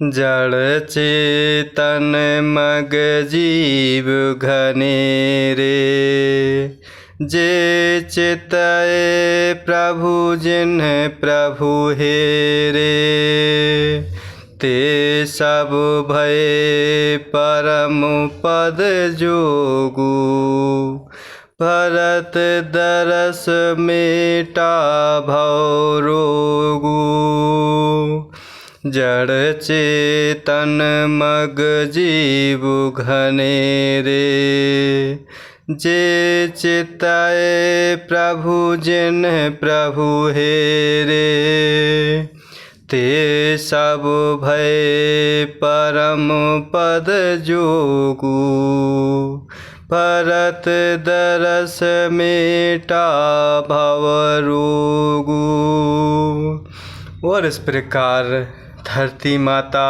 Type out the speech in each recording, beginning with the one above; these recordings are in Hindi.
जड़ चेतन मग जीव घनेरे, जे चितए प्रभु जिन्ह प्रभु हेरे। ते सब भये परम पद जोगु, भरत दरस मेटा भव रोगु। जड़ चेतन मग जीव घनेरे, जे चितए प्रभु जिन्ह प्रभु हेरे। ते सब भये परम पद जोगु, भरत दरस मेटा भव रोगु। और इस प्रकार धरती माता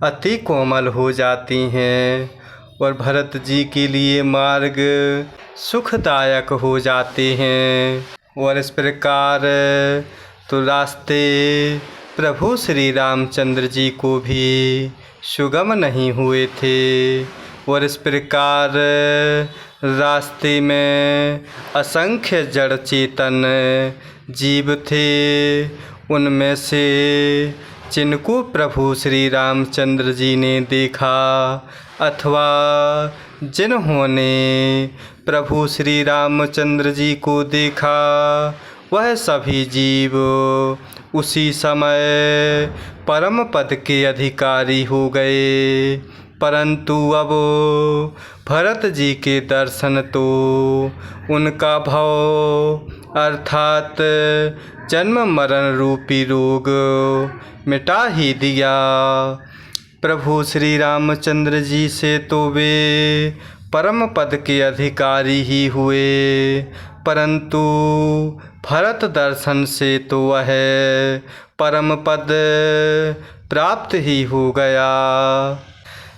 अति कोमल हो जाती हैं और भरत जी के लिए मार्ग सुखदायक हो जाते हैं। और इस प्रकार तो रास्ते प्रभु श्री रामचंद्र जी को भी सुगम नहीं हुए थे। और इस प्रकार रास्ते में असंख्य जड़ चेतन जीव थे, उनमें से जिनको प्रभु श्री रामचंद्र जी ने देखा अथवा जिन्होंने प्रभु श्री रामचंद्र जी को देखा, वह सभी जीव उसी समय परम पद के अधिकारी हो गए। परंतु अब भरत जी के दर्शन तो उनका भव अर्थात जन्म मरण रूपी रोग मिटा ही दिया। प्रभु श्री रामचंद्र जी से तो वे परम पद के अधिकारी ही हुए, परंतु भरत दर्शन से तो वह परम पद प्राप्त ही हो गया।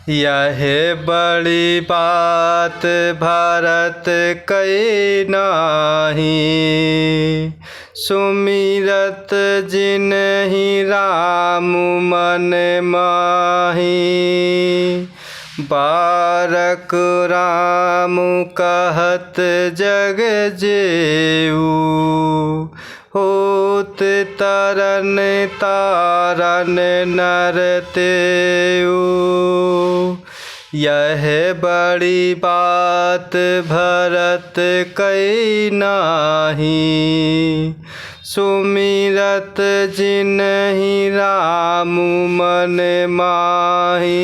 यह बड़ी बात भरत कही नाही, सुमिरत जिन्हि राम मन माही। बारक राम कहत जग जेऊ, होत तरन तारन नर तेऊ। यह बड़ी बात भरत कही नाही, सुमिरत जिन्हि राम मन माही।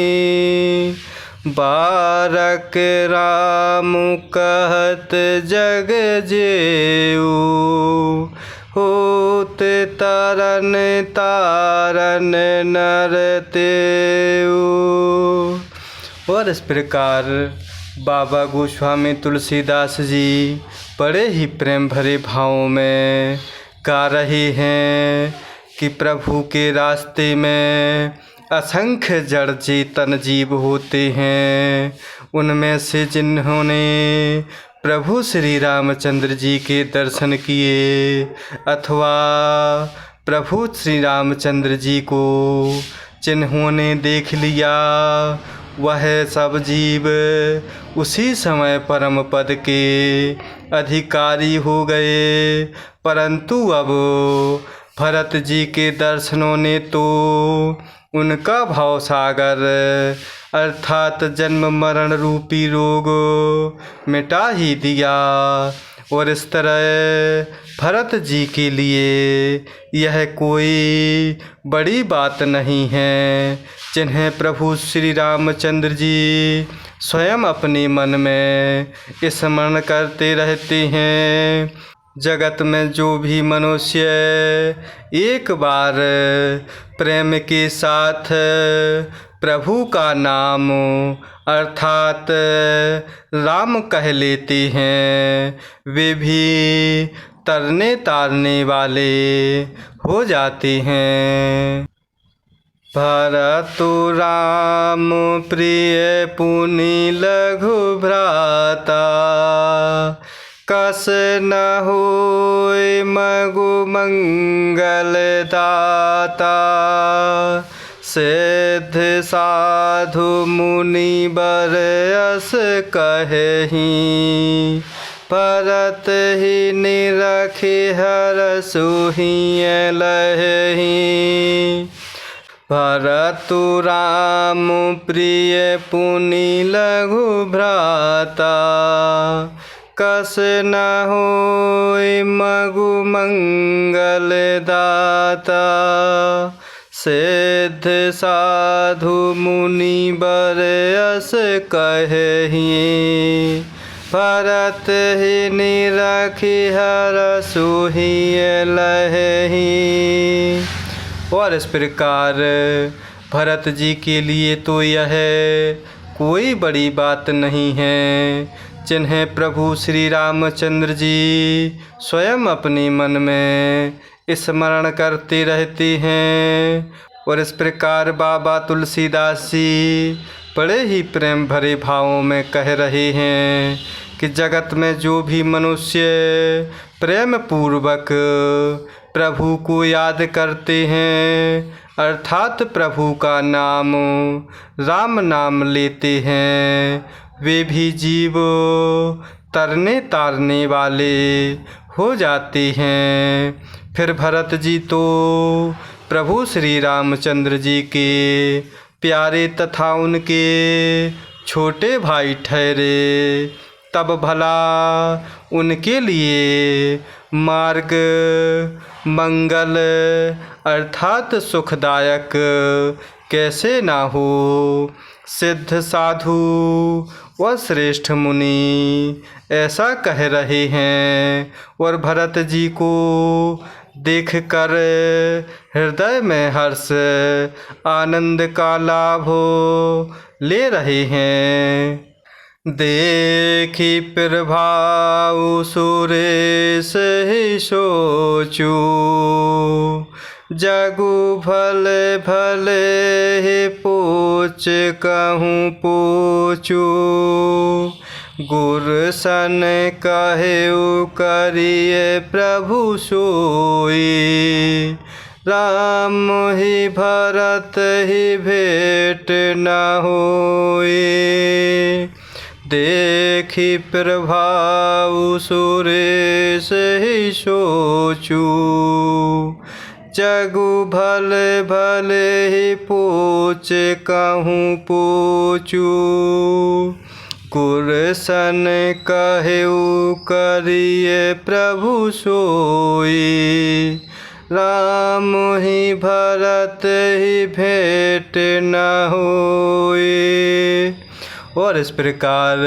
बारक राम कहत जग जेऊ, होत तरन तारन नर तेऊ। और इस प्रकार बाबा गोस्वामी तुलसीदास जी बड़े ही प्रेम भरे भावों में गा रहे हैं कि प्रभु के रास्ते में असंख्य जड़ चेतन जीव होते हैं, उनमें से जिन्होंने प्रभु श्री रामचंद्र जी के दर्शन किए अथवा प्रभु श्री रामचंद्र जी को जिन्होंने देख लिया, वह सब जीव उसी समय परम पद के अधिकारी हो गए। परंतु अब भरत जी के दर्शनों ने तो उनका भवसागर अर्थात जन्म मरण रूपी रोग मिटा ही दिया। और इस तरह भरत जी के लिए यह कोई बड़ी बात नहीं है, जिन्हें प्रभु श्री रामचंद्र जी स्वयं अपने मन में स्मरण करते रहते हैं। जगत में जो भी मनुष्य एक बार प्रेम के साथ प्रभु का नाम अर्थात राम कह लेते हैं, वे भी तरने तारने वाले हो जाते हैं। भरतु राम प्रिय पुनि लघु भ्राता, कस न होय मगु मंगल दाता। सिद्ध साधु मुनि बर अस कहेहि, भरत ही निरखि हरसु हिय लहेहि। भरतु राम प्रिय पुनि लघु भ्राता, कस न होय मगु मंगल दाता। सिद्ध साधु मुनि बर अस कहेहि, भरत ही निरखि हरसु हिय लहेहि। और इस प्रकार भरत जी के लिए तो यह कोई बड़ी बात नहीं है, जिन्हें प्रभु श्री रामचंद्र जी स्वयं अपने मन में स्मरण करते रहते हैं। और इस प्रकार बाबा तुलसीदास जी बड़े ही प्रेम भरे भावों में कह रहे हैं कि जगत में जो भी मनुष्य प्रेम पूर्वक प्रभु को याद करते हैं, अर्थात प्रभु का नाम राम नाम लेते हैं, वे भी जीव तरने तारने वाले हो जाते हैं। फिर भरत जी तो प्रभु श्री रामचंद्र जी के प्यारे तथा उनके छोटे भाई ठहरे, तब भला उनके लिए मार्ग मंगल अर्थात सुखदायक कैसे ना हो। सिद्ध साधु व श्रेष्ठ मुनि ऐसा कह रहे हैं और भरत जी को देखकर हृदय में हर्ष आनंद का लाभ ले रहे हैं। देखी प्रभाव सुरेश ही सोचू, जगु भले भले ही पूछ कहूँ पूछू। गुर सन कहेउ करिए प्रभु सोई, राम ही भरत ही भेंट न होई। देखी प्रभाव सुरेश ही सोचू, जगु भले भले ही पूछ कहूँ पूछू। गुर सन कहेउ करिए प्रभु सोई, राम ही भरत ही भेंट न होई। और इस प्रकार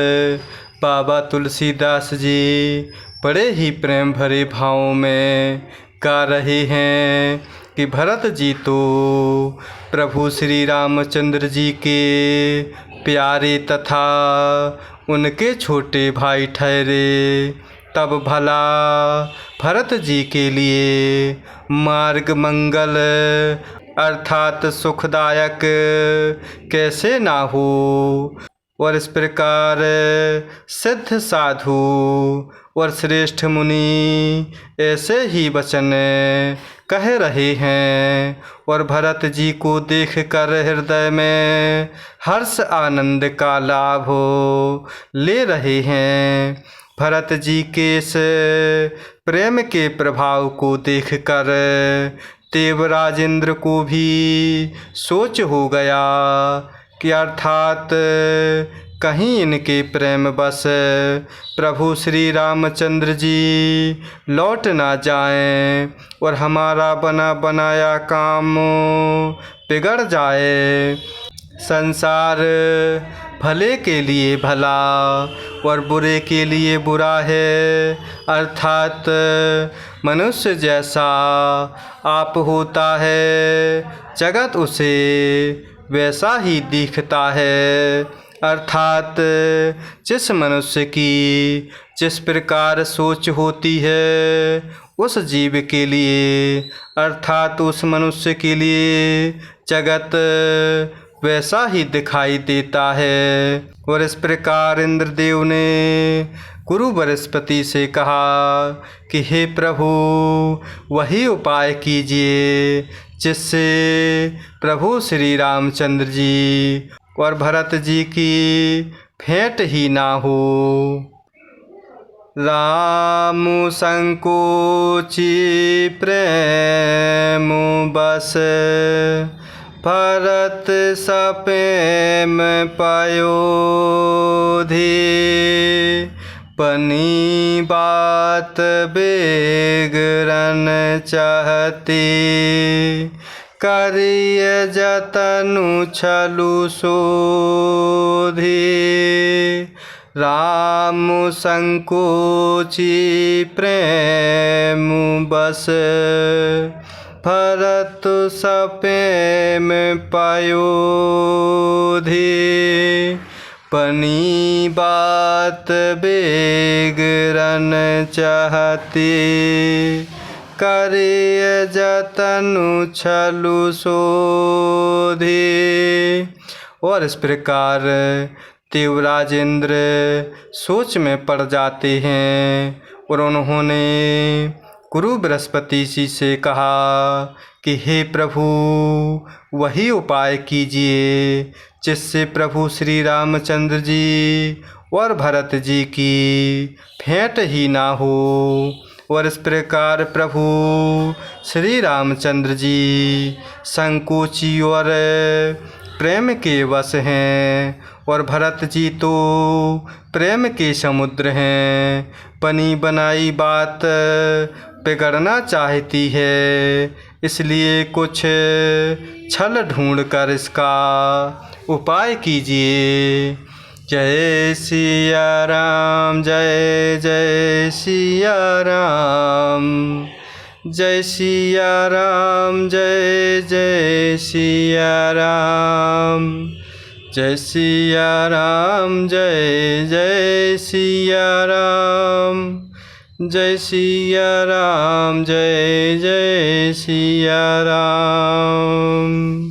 बाबा तुलसीदास जी बड़े ही प्रेम भरे भावों में गा रहे हैं कि भरत जी तो प्रभु श्री रामचंद्र जी के प्यारे तथा उनके छोटे भाई ठहरे, तब भला भरत जी के लिए मार्ग मंगल अर्थात सुखदायक कैसे ना हो। और इस प्रकार सिद्ध साधु और श्रेष्ठ मुनि ऐसे ही वचन कह रहे हैं और भरत जी को देखकर हृदय में हर्ष आनंद का लाभ ले रहे हैं। भरत जी के इस प्रेम के प्रभाव को देखकर देवराजेंद्र को भी सोच हो गया कि अर्थात कहीं इनके प्रेम बस प्रभु श्री रामचंद्र जी लौट ना जाएं और हमारा बना बनाया काम बिगड़ जाए। संसार भले के लिए भला और बुरे के लिए बुरा है, अर्थात मनुष्य जैसा आप होता है जगत उसे वैसा ही दिखता है। अर्थात जिस मनुष्य की जिस प्रकार सोच होती है उस जीव के लिए अर्थात उस मनुष्य के लिए जगत वैसा ही दिखाई देता है। और इस प्रकार इंद्रदेव ने गुरु बृहस्पति से कहा कि हे प्रभु वही उपाय कीजिए जिससे प्रभु श्री रामचंद्र जी और भरत जी की भेंट ही ना हो। राम संकोचि प्रेम बस, भरत सपेम पयोधि। पनी बात बेगरन चाहती, करिय जतनु छलु सोधि। राम संकोचि प्रेम बस, भरत सपेम पयोधि। पनी बात बेगरन चाहती, करिय जतनु छलु सोधि। और इस प्रकार देवराजेंद्र सोच में पड़ जाते हैं और उन्होंने गुरु बृहस्पति जी से कहा कि हे प्रभु, वही उपाय कीजिए जिससे प्रभु श्री रामचंद्र जी और भरत जी की भेंट ही ना हो। और इस प्रकार प्रभु श्री रामचंद्र जी संकोची और प्रेम के वश हैं और भरत जी तो प्रेम के समुद्र हैं। बनी बनाई बात बिगड़ना चाहती है, इसलिए कुछ छल ढूंढ कर इसका उपाय कीजिए। जय सिया राम, जय जय सिया राम, जय सिया राम, जय जय सिया राम, जय सिया राम, जय जय सिया राम, जय सिया राम, जय जय सिया राम।